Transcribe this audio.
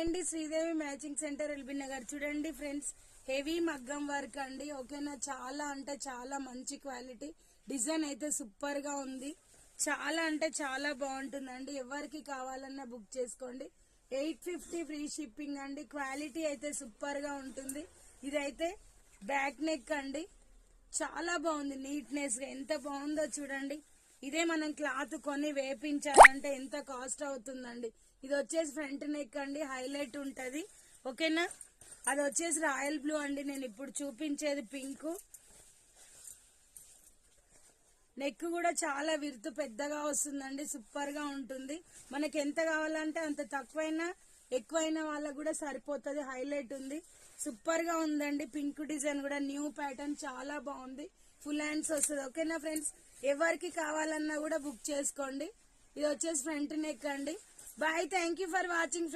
అండి, Sridevi matching centre LB Nagar. చూడండి friends, heavy మగ్గం వర్క్ అండి. ఓకేనా, చాలా అంటే చాలా మంచి క్వాలిటీ. డిజైన్ అయితే సూపర్ గా ఉంది. చాలా అంటే చాలా బాగుంటుందండి. ఎవరికి కావాలన్నా బుక్ చేసుకోండి. 850 ఫ్రీ షిప్పింగ్ అండి. క్వాలిటీ అయితే సూపర్ గా ఉంటుంది. ఇదైతే బ్యాక్ నెక్ అండి. చాలా బాగుంది, నీట్నెస్ గా ఎంత బాగుందో చూడండి. ఇదే మనం క్లాత్ కొని వేపించాలంటే ఎంత కాస్ట్ అవుతుందండి. ఇది వచ్చేసి ఫ్రంట్ నెక్ అండి, హైలైట్ ఉంటది. ఓకేనా, అది వచ్చేసి రాయల్ బ్లూ అండి. నేను ఇప్పుడు చూపించేది పింక్. నెక్ కూడా చాలా విరుతు పెద్దగా వస్తుందండి. సూపర్ గా ఉంటుంది. మనకి ఎంత కావాలంటే అంత తక్కువైనా ఎక్కువైనా వాళ్ళకు కూడా సరిపోతుంది. హైలైట్ ఉంది, సూపర్ గా ఉందండి. పింక్ డిజైన్ కూడా న్యూ ప్యాటర్న్, చాలా బాగుంది. ఫుల్ హ్యాండ్స్ వస్తుంది. ఓకేనా ఫ్రెండ్స్, ఎవరికి కావాలన్నా కూడా బుక్ చేసుకోండి. ఇది వచ్చేసి ఫ్రంట్ నెక్ అండి. Bye, thank you for watching.